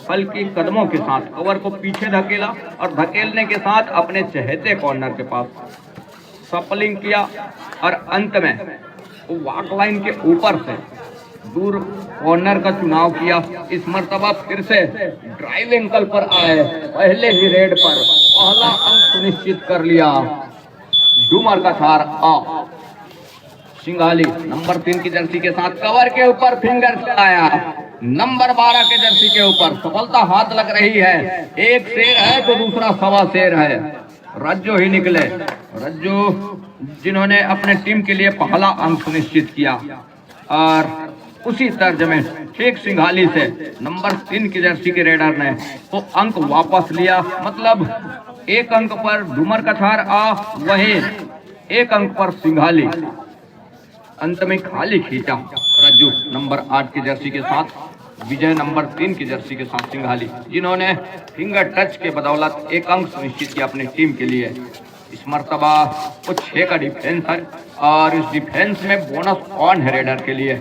हल्की कदमों के साथ कवर को पीछे धकेला और धकेलने के साथ अपने चहेते कॉर्नर के पास सपलिंग किया और अंत में वॉक लाइन के ऊपर से दूर कॉर्नर का चुनाव किया। इस मर्तबा फिर से ड्राइव एंकल पर आए, पहले ही रेड पर पहला अंक सुनिश्चित कर लिया। डूमर का छार आ सिंघाली नंबर 3 की जर्सी के साथ कवर के ऊपर फिंगर चलाया। नंबर 12 के जर्सी के ऊपर सफलता हाथ लग रही है। एक शेर है तो दूसरा सवा शेर है। रज्जू ही निकले, रज्जू जिन्होंने अपने टीम के लिए पहला अंक सुनिश्चित किया और उसी तर्ज में ठीक सिंघाली से नंबर 3 की जर्सी के रेडर ने वो अंक वापस लिया। मतलब एक अंक पर डूमर का छार आ, वहीं एक अंक पर सिंघाली। अंत में खाली खींचा रज्जू नंबर 8 की जर्सी के साथ, विजय नंबर 3 की जर्सी के साथ सिंघाली, जिन्होंने फिंगर टच के बदौलत एक अंक सुनिश्चित किया अपनी टीम के लिए। इस मर्तबा वो 6 का डिफेंस है और इस डिफेंस में बोनस ऑन है रेडर के लिए,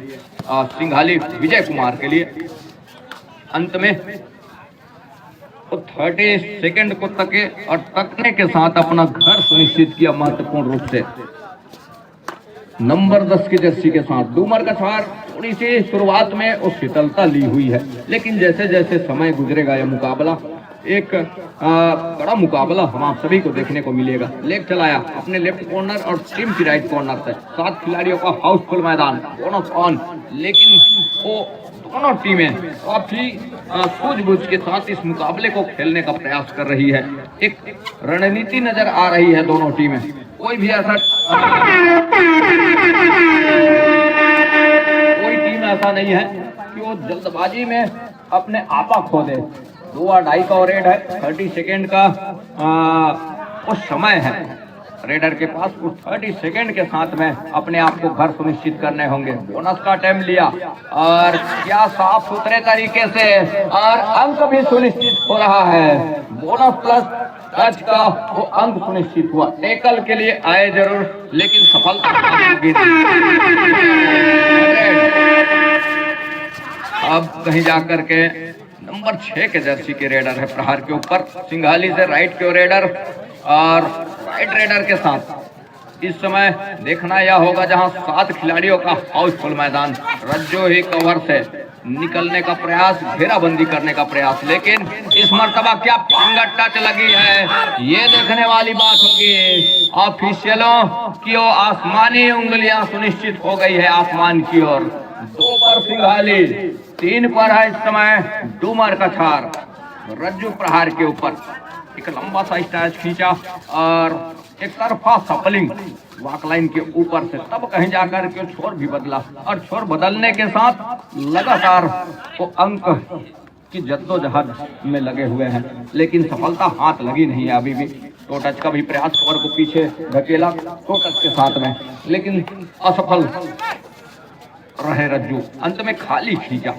सिंघाली विजय कुमार के लिए। अंत में वो 30 सेकंड को तके और तकने के साथ अपना घर सुनिश्चित किया महत्वपूर्ण रूप से। नंबर 10 की जर्सी के साथ डूमर का छार थोड़ी सी शुरुआत में वो शीतलता ली हुई है, लेकिन जैसे जैसे समय गुजरेगा यह मुकाबला एक बड़ा मुकाबला हम आप सभी को देखने को मिलेगा। लेग चलाया अपने लेफ्ट कॉर्नर और टीम की राइट कॉर्नर से, 7 खिलाड़ियों का हाउसफुल मैदान, बोनस ऑन। लेकिन वो दोनों टीमें काफी सूझबूझ के साथ इस मुकाबले को खेलने का प्रयास कर रही है। एक रणनीति नजर आ रही है दोनों टीमें। कोई टीम ऐसा नहीं है कि वो जल्दबाजी में अपने आपा खो दे। 2-2.5 का रेड है, 30 सेकेंड का वो समय है रेडर के पास। उस 30 सेकेंड के साथ में अपने आप को घर सुनिश्चित करने होंगे। बोनस का अटेम्प्ट लिया और क्या साफ सुथरे तरीके से और अंक भी सुनिश्चित हो रहा है। बोनस प्लस टच का वो अंक सुनिश्चित हुआ। टेकल के लिए आए जरूर, लेकिन सफलता अब कहीं जाकर के नंबर 6 के जर्सी के रेडर है प्रहार के ऊपर, सिंघाली से राइट के रेडर और राइट रेडर के साथ इस समय देखना यह होगा जहां 7 खिलाड़ियों का हाउसफुल मैदान। रज्जू ही कवर से निकलने का प्रयास, घेराबंदी करने का प्रयास, लेकिन इस मर्तबा क्या फिंगर टच लगी है ये देखने वाली बात होगी। ऑफिशियलों की ओर आसमानी उंगलियां सुनिश्चित हो गई है आसमान की ओर। 2 पर सिंघाली, 3 पर है इस समय डूमर का छार। रज्जू प्रहार के ऊपर एक लंबा सा स्टैच खींचा और एक तरफा सपलिंग वॉक लाइन के ऊपर से, तब कहीं जाकर के छोर भी बदला और छोर बदलने के साथ लगातार वो अंक की जद्दोजहद में लगे हुए हैं, लेकिन सफलता हाथ लगी नहीं है अभी भी। टो टच का भी प्रयास, कवर को पीछे धकेला टो टच के साथ में, लेकिन असफल रहे रज्जू। अंत में खाली खींचा।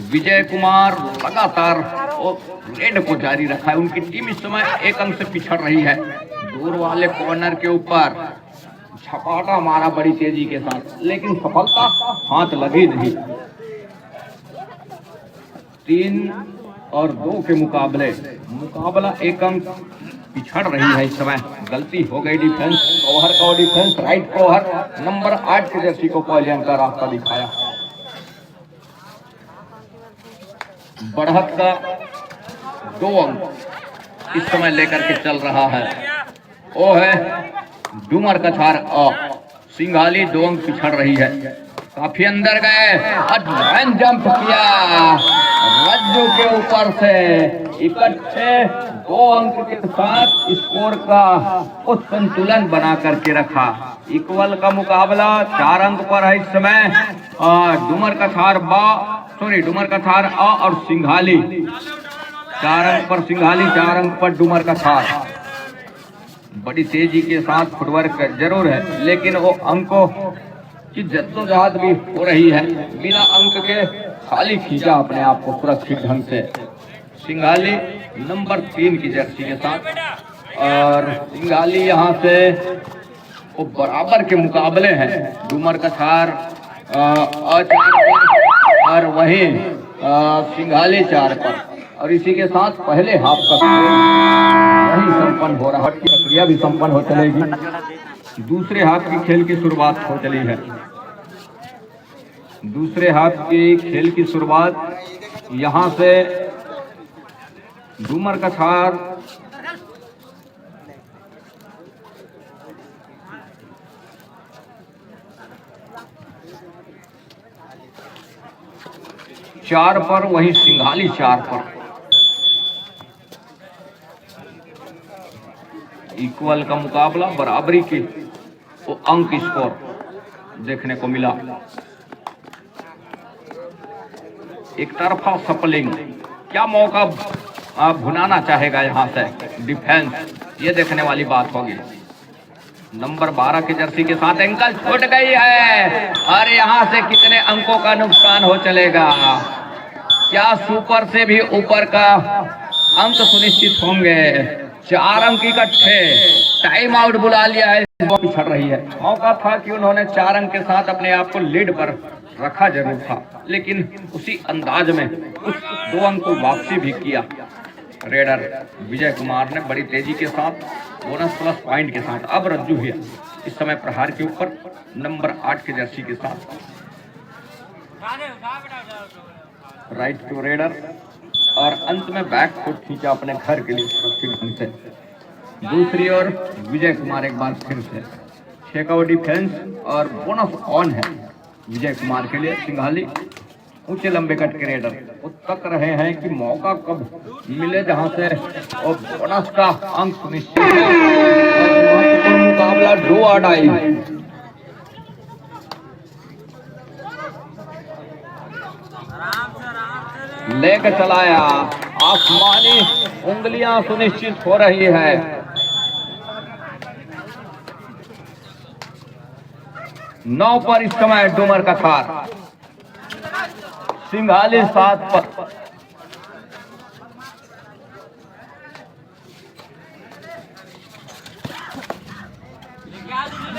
विजय कुमार लगातार रेड को जारी रखा है। उनकी टीम इस समय एक अंक से पिछड़ रही है। दूर वाले कॉर्नर के ऊपर झपाटा मारा बड़ी तेजी के साथ, लेकिन सफलता हाथ लगी नहीं। 3 और 2 के मुकाबला एक अंक पिछड़ रही है इस समय। गलती हो गई डिफेंस, कोहर का डिफेंस, राइट कोहर नंबर 8 के जर्सी को पॉलियन का रास्ता दिखाया। बढ़त का 2 अंक इस समय लेकर के चल रहा है। वो है डूमर का छार और सिंघाली 2 अंक पिछड़ रही है। काफी अंदर गए और लाइन जंप किया रज्जू के ऊपर से। इकट्ठे 2 अंक के साथ स्कोर का उस संतुलन बना करके रखा। इक्वल का मुकाबला 4 अंक पर है इस समय। डूमर का थार आ और सिंघाली 4 अंक पर सिंघाली, 4 अंक पर डूमर का थार। बड़ी तेजी के साथ फुटवर्क जरूर है, लेकिन वो अंकों की जद्दोजहद भी हो रही है। बिना अंक के खाली खींचा अपने आप को सुरक्षित ढंग से सिंघाली नंबर 3 की जर्सी के साथ। और सिंघाली यहाँ से वो बराबर के मुकाबले हैं। डूमर का थार और वहीं सिंघाली 4 पर। और इसी के साथ पहले हाफ का वही संपन्न हो रहा है। प्रक्रिया भी संपन्न हो चलेगी। दूसरे हाफ की खेल की शुरुआत हो चली है। दूसरे हाफ की खेल की शुरुआत यहां से डूमर कछार चार पर, वहीं सिंघाली 4 पर। इक्वल का मुकाबला, बराबरी के वो अंक स्कोर देखने को मिला। एक तरफा सपलिंग, क्या मौका आप भुनाना चाहेगा यहां से डिफेंस, ये देखने वाली बात होगी। नंबर 12 के जर्सी के साथ एंकल छूट गई है और यहां से कितने अंकों का नुकसान हो चलेगा। क्या सुपर से भी ऊपर का अंक सुनिश्चित होंगे? 4 अंक इकट्ठे, टाइम आउट बुला लिया है। पिछड़ रही है। मौका था कि उन्होंने 4 अंक के साथ अपने आप को लीड पर रखा जरूर था, लेकिन उसी अंदाज में कुछ 2 अंक को वापसी भी किया रेडर विजय कुमार ने बड़ी तेजी के साथ, बोनस प्लस पॉइंट के साथ। अब रज्जू है इस समय प्रहार के ऊपर नंबर 8 के जर्सी के साथ। राइट टू रेडर और अंत में बैक फुट खींचा अपने घर के लिए सुरक्षित ढंग से। दूसरी ओर विजय कुमार एक बार फिर से चेकआउट डिफेंस और बोनस ऑन है विजय कुमार के लिए। सिंघाली ऊंचे लंबे कट के रेडर वो तक रहे हैं कि मौका कब मिले जहां से और बोनस का अंक सुनिश्चित हो। महत्वपूर्ण मुकाबला डू और डाई। लेकर चलाया, आसमानी उंगलियां सुनिश्चित हो रही है। नौ पर इस समय डूमर कछार, सिंघाली 7 पर।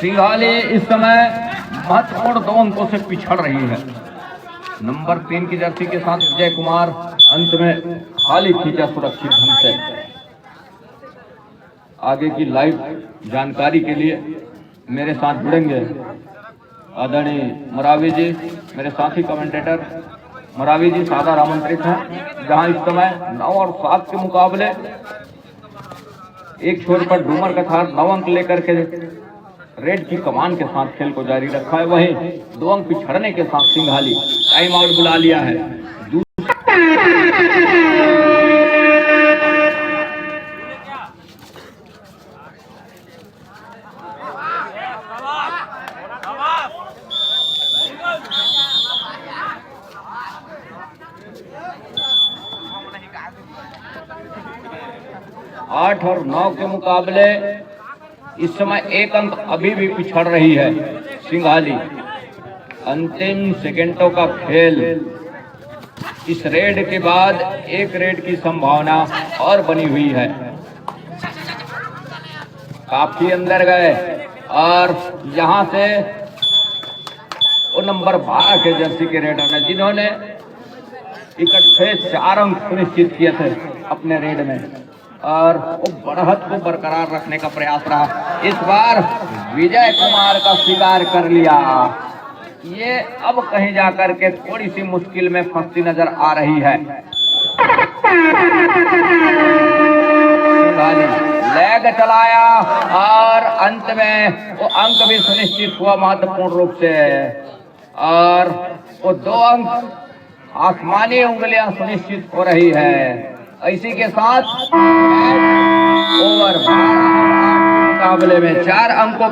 सिंघाली इस समय महत्वपूर्ण 2 अंकों से पिछड़ रही है। नंबर 3 की जर्सी के साथ विजय कुमार अंत में खाली खींचा सुरक्षित ढंग से। आगे की लाइव जानकारी के लिए मेरे साथ जुड़ेंगे आदरणीय मरावी जी, मेरे साथी कमेंटेटर मरावी जी सादर आमंत्रित हैं। जहां इस समय 9 और 7 के मुकाबले एक छोर पर डूमर कछार 9 अंक लेकर के रेड की कमान के साथ खेल को जारी रखा है। वहीं 2 अंक पिछड़ने के साथ सिंघाली टाइम आउट बुला लिया है। 8 और 9 के मुकाबले इस समय 1 अंक अभी भी पिछड़ रही है सिंघाली। अंतिम सेकेंडों का खेल, इस रेड के बाद एक रेड की संभावना और बनी हुई है। काफी अंदर गए और यहां से वो नंबर 12 के जर्सी के रेडर ने, जिन्होंने इकट्ठे 4 अंक सुनिश्चित किए थे अपने रेड में और वो बढ़त को बरकरार रखने का प्रयास रहा, इस बार विजय कुमार का शिकार कर लिया। ये अब कहीं जाकर के थोड़ी सी मुश्किल में फंसती नजर आ रही है। लेग चलाया और अंत में वो अंक भी सुनिश्चित हुआ महत्वपूर्ण रूप से, और वो 2 अंक आसमानी उंगलियां सुनिश्चित हो रही है। इसी के साथ ओवर मुकाबले में 4 अंकों